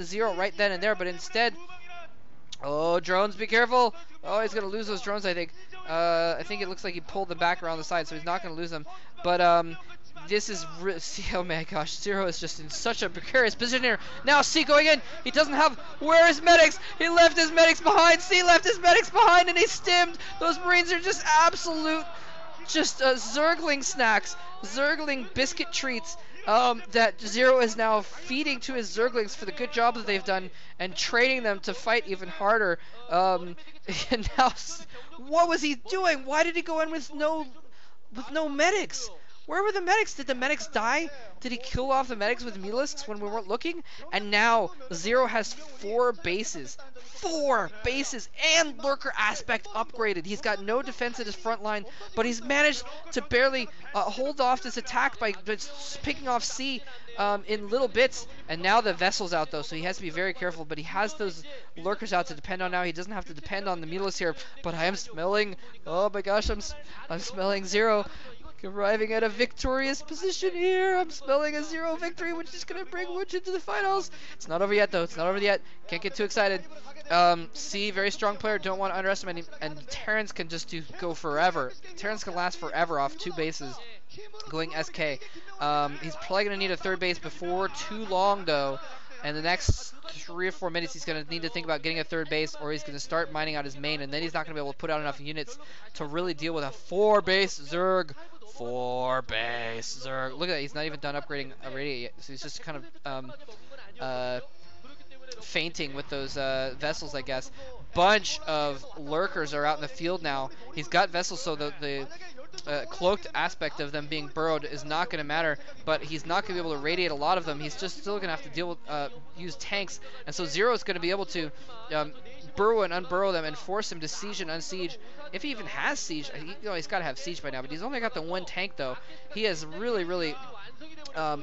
Zero right then and there, but instead, oh, drones, be careful. Oh, he's going to lose those drones, I think. I think it looks like he pulled them back around the side, so he's not going to lose them. But this is, oh my gosh, Zero is just in such a precarious position here. Now C going in, he doesn't have, where is medics? He left his medics behind, C left his medics behind, and he stimmed. Those Marines are just absolute, just Zergling snacks, Zergling biscuit treats. That Zero is now feeding to his Zerglings for the good job that they've done and training them to fight even harder. And now, what was he doing? Why did he go in with no medics? Where were the medics? Did the medics die? Did he kill off the medics with Mulisks when we weren't looking? And now Zero has 4 bases. 4 bases and Lurker aspect upgraded. He's got no defense at his front line, but he's managed to barely hold off this attack by picking off C in little bits. And now the vessel's out though, so he has to be very careful. But he has those Lurkers out to depend on now. He doesn't have to depend on the Mulis here. But I am smelling, oh my gosh, I'm smelling Zero arriving at a victorious position here. I'm smelling a Zero victory, which is going to bring Woongjin to the finals. It's not over yet, though. It's not over yet. Can't get too excited. C, very strong player. Don't want to underestimate him. And Terrans can just go forever. Terrans can last forever off 2 bases going SK. He's probably going to need a 3rd base before too long, though. And the next 3 or 4 minutes, he's going to need to think about getting a 3rd base, or he's going to start mining out his main, and then he's not going to be able to put out enough units to really deal with a 4-base Zerg. 4-base Zerg. Look at that. He's not even done upgrading a radiate yet. So he's just kind of fainting with those vessels, I guess. Bunch of Lurkers are out in the field now. He's got vessels, so the cloaked aspect of them being burrowed is not going to matter, but he's not going to be able to radiate a lot of them. He's just still going to have to deal with use tanks, and so Zero is going to be able to burrow and unburrow them and force him to siege and unsiege. If he even has siege, he's got to have siege by now, but he's only got the 1 tank though. He is really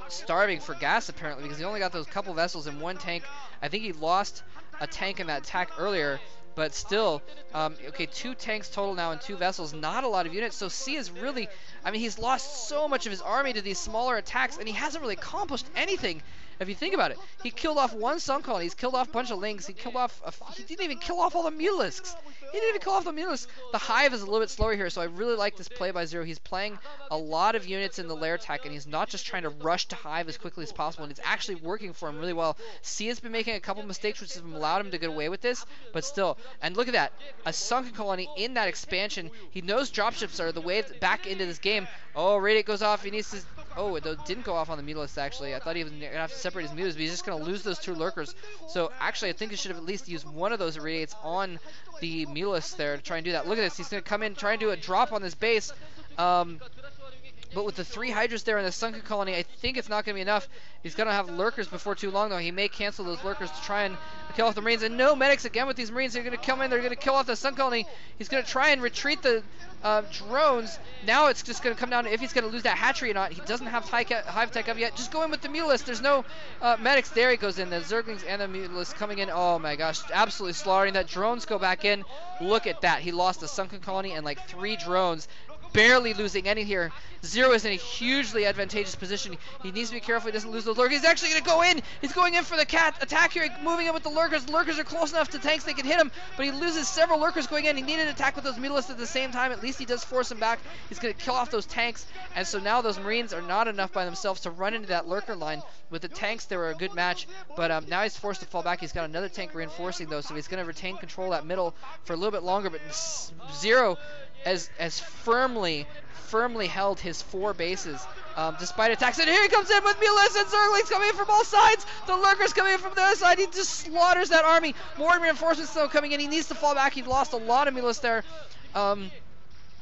starving for gas apparently, because he only got those couple vessels and 1 tank. I think he lost a tank in that attack earlier, but still, okay, 2 tanks total now and 2 vessels, not a lot of units. So C is really, I mean, he's lost so much of his army to these smaller attacks, and he hasn't really accomplished anything. If you think about it, he killed off 1 sun colony, he's killed off a bunch of lings, he killed off, he didn't even kill off all the Mulisks. He didn't even kill off the Mulisks. The hive is a little bit slower here, so I really like this play by Zero. He's playing a lot of units in the lair attack, and he's not just trying to rush to hive as quickly as possible, and it's actually working for him really well. C has been making a couple mistakes, which has allowed him to get away with this, but still. And look at that, a sunken colony in that expansion. He knows dropships are the way back into this game. Oh, radiate goes off, he needs to... Oh, it didn't go off on the Mulis, actually. I thought he was going to have to separate his Mulis, but he's just going to lose those 2 Lurkers. So, actually, I think he should have at least used one of those irradiates on the Mulis there to try and do that. Look at this. He's going to come in, try and do a drop on this base. But with the 3 Hydras there in the sunken colony, I think it's not going to be enough. He's going to have Lurkers before too long, though. He may cancel those Lurkers to try and kill off the Marines. And no medics again with these Marines. They're going to come in. They're going to kill off the sun colony. He's going to try and retreat the drones. Now it's just going to come down to if he's going to lose that hatchery or not. He doesn't have hive tech up yet. Just go in with the Mulis. There's no medics. There he goes in. The Zerglings and the Mulis coming in. Oh my gosh. Absolutely slaughtering that. Drones go back in. Look at that. He lost the sunken colony and like 3 drones. Barely losing any here. Zero is in a hugely advantageous position. He needs to be careful he doesn't lose those Lurkers. He's actually going to go in. He's going in for the cat attack here, moving in with the Lurkers. Lurkers are close enough to tanks they can hit him, but he loses several Lurkers going in. He needed to attack with those Mulis at the same time. At least he does force them back. He's going to kill off those tanks, and so now those Marines are not enough by themselves to run into that Lurker line. With the tanks, they were a good match, but now he's forced to fall back. He's got another tank reinforcing, though, so he's going to retain control of that middle for a little bit longer, but Zero as firmly held his 4 bases despite attacks. And here he comes in with Mulis and Zerglings coming in from all sides. The Lurkers coming in from the other side. He just slaughters that army. More reinforcements still coming in. He needs to fall back. He lost a lot of Mulis there.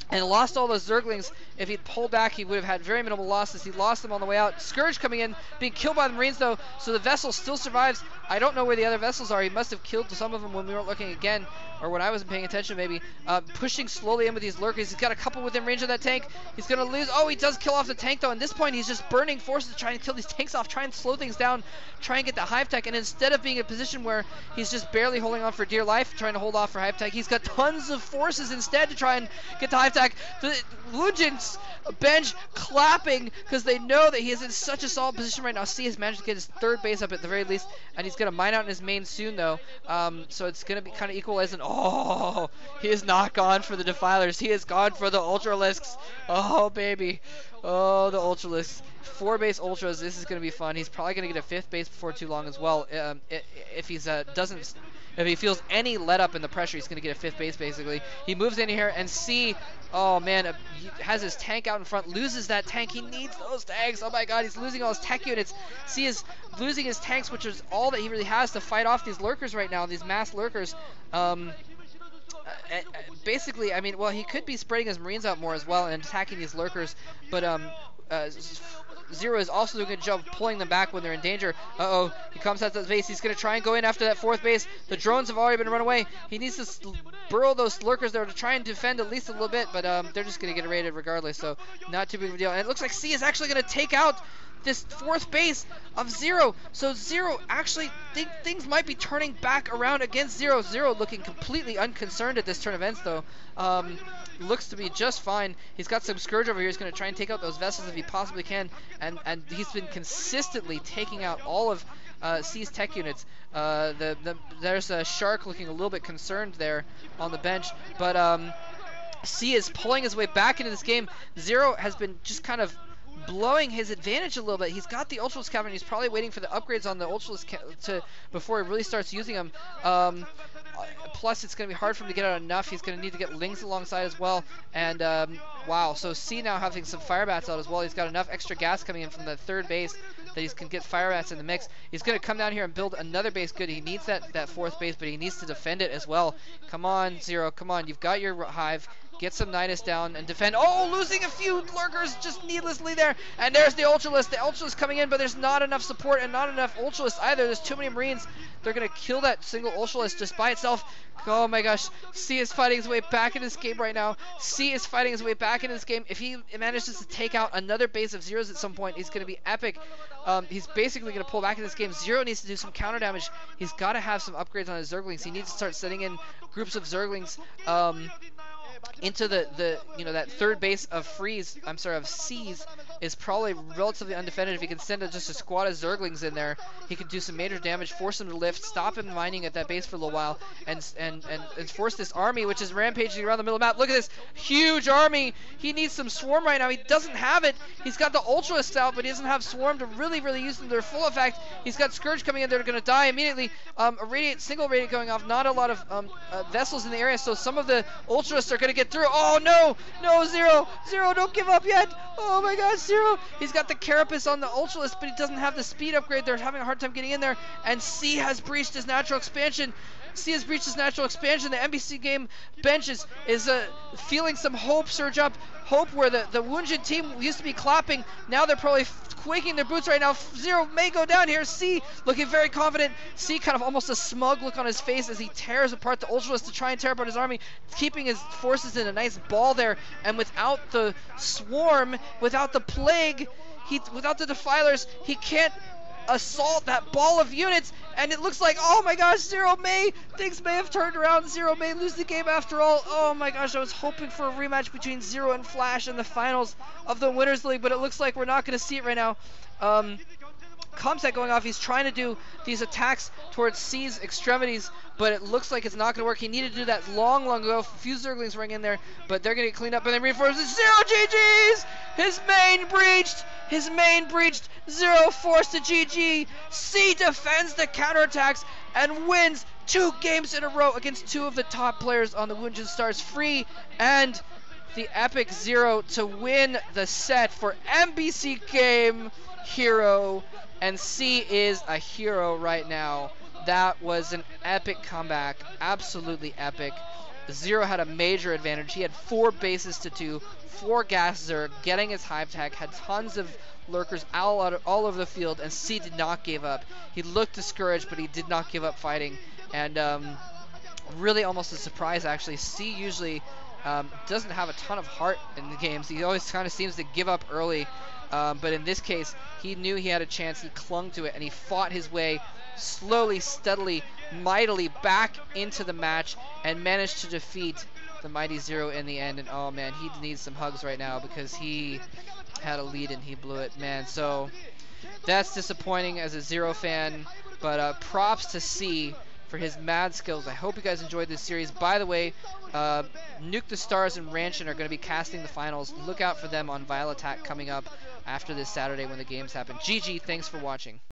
And lost all those Zerglings. If he'd pulled back, he would have had very minimal losses. He lost them on the way out. Scourge coming in, being killed by the Marines, though, so the vessel still survives. I don't know where the other vessels are. He must have killed some of them when we weren't looking again, or when I wasn't paying attention, maybe. Pushing slowly in with these Lurkers. He's got a couple within range of that tank. He's going to lose. Oh, he does kill off the tank, though. At this point, he's just burning forces to try and kill these tanks off, try and slow things down, try and get the hive tech. And instead of being in a position where he's just barely holding on for dear life, trying to hold off for hive tech, he's got tons of forces instead to try and get the hive tech. attack. The Woongjin's bench clapping because they know that he is in such a solid position right now. C has managed to get his third base up at the very least, and he's going to mine out in his main soon though. So it's going to be kind of equalizing. Oh, he is not gone for the Defilers. He is gone for the Ultralisks. Oh, baby. Oh, the Ultralisks. 4 base Ultras. This is going to be fun. He's probably going to get a 5th base before too long as well. If he's if he feels any let up in the pressure, he's going to get a 5th base basically. He moves in here and C, oh man, he has his tank out in front, loses that tank. He needs those tanks. Oh my god, he's losing all his tech units. C is losing his tanks, which is all that he really has to fight off these lurkers right now, these mass lurkers. Basically, I mean, well, he could be spreading his Marines out more as well and attacking these lurkers, but Zero is also doing a good job pulling them back when they're in danger. Uh-oh, he comes out to the base. He's going to try and go in after that 4th base. The drones have already been run away. He needs to burrow those lurkers there to try and defend at least a little bit, but they're just going to get raided regardless, so not too big of a deal. And it looks like C is actually going to take out this 4th base of Zero. So Zero actually things might be turning back around against Zero. Zero looking completely unconcerned at this turn of events though. Looks to be just fine. He's got some Scourge over here. He's going to try and take out those vessels if he possibly can, and he's been consistently taking out all of C's tech units. There's a Shark looking a little bit concerned there on the bench, but C is pulling his way back into this game. Zero has been just kind of blowing his advantage a little bit. He's got the Ultralisk Cavern. He's probably waiting for the upgrades on the Ultralisk before he really starts using them. Plus, it's going to be hard for him to get out enough. He's going to need to get Lings alongside as well. And, wow. So C now having some Fire Bats out as well. He's got enough extra gas coming in from the 3rd base that he can get Fire Bats in the mix. He's going to come down here and build another base. Good. He needs that 4th base, but he needs to defend it as well. Come on, Zero. Come on. You've got your hive. Get some Nidus down and defend. Oh, losing a few lurkers just needlessly there. And there's the Ultralisk. The Ultralisk coming in, but there's not enough support and not enough Ultralisk either. There's too many Marines. They're going to kill that single Ultralisk just by itself. Oh my gosh. C is fighting his way back in this game right now. C is fighting his way back in this game. If he manages to take out another base of Zeros at some point, he's going to be epic. He's basically going to pull back in this game. Zero needs to do some counter damage. He's got to have some upgrades on his Zerglings. He needs to start setting in groups of Zerglings into that 3rd base of C's is probably relatively undefended. If he can send just a squad of Zerglings in there, he could do some major damage, force him to lift, stop him mining at that base for a little while, and force this army, which is rampaging around the middle of the map. Look at this huge army. He needs some swarm right now. He doesn't have it. He's got the Ultralisks out, but he doesn't have swarm to really use them to their full effect. He's got Scourge coming in. They're going to die immediately. A single radiant going off. Not a lot of vessels in the area, so some of the Ultralisks are going to get through. Oh no, Zero, don't give up yet. Oh my gosh, Zero. He's got the Carapace on the Ultralisk, but he doesn't have the speed upgrade. They're having a hard time getting in there, and C has breached his natural expansion. C has breached his natural expansion. The MBCGame bench is feeling some hope surge up. Hope where the Woongjin team used to be clapping. Now they're probably quaking their boots right now. Zero may go down here. C looking very confident. C kind of almost a smug look on his face as he tears apart the Ultralisk to try and tear apart his army, keeping his forces in a nice ball there. And without the swarm, without the plague, without the Defilers, he can't assault that ball of units, and it looks like, oh my gosh, things may have turned around. Zero may lose the game after all. Oh my gosh, I was hoping for a rematch between Zero and Flash in the finals of the Winners League, but it looks like we're not going to see it right now. Comsat going off. He's trying to do these attacks towards C's extremities, but it looks like it's not going to work. He needed to do that long ago. A few Zerglings ring in there, but they're going to get cleaned up, and then reinforces. Zero GG's! His main breached. Zero forced to GG. C defends the counterattacks and wins 2 games in a row against 2 of the top players on the Woongjin Stars. Free and the epic Zero to win the set for MBCGame Hero, and C is a hero right now. That was an epic comeback, absolutely epic. Zero had a major advantage. He had 4 bases to 2, 4 gas Zerg, getting his hive tech, had tons of lurkers all over the field, and C did not give up. He looked discouraged, but he did not give up fighting, and really almost a surprise actually. C usually doesn't have a ton of heart in the games. He always kind of seems to give up early, but in this case, he knew he had a chance. He clung to it, and he fought his way slowly, steadily, mightily back into the match and managed to defeat the mighty Zero in the end. And oh man, he needs some hugs right now because he had a lead and he blew it, man. So that's disappointing as a Zero fan, but props to C for his mad skills. I hope you guys enjoyed this series. By the way, Nuke the Stars and Ranchin are going to be casting the finals. Look out for them on Vile Attack coming up after this Saturday when the games happen. GG, thanks for watching.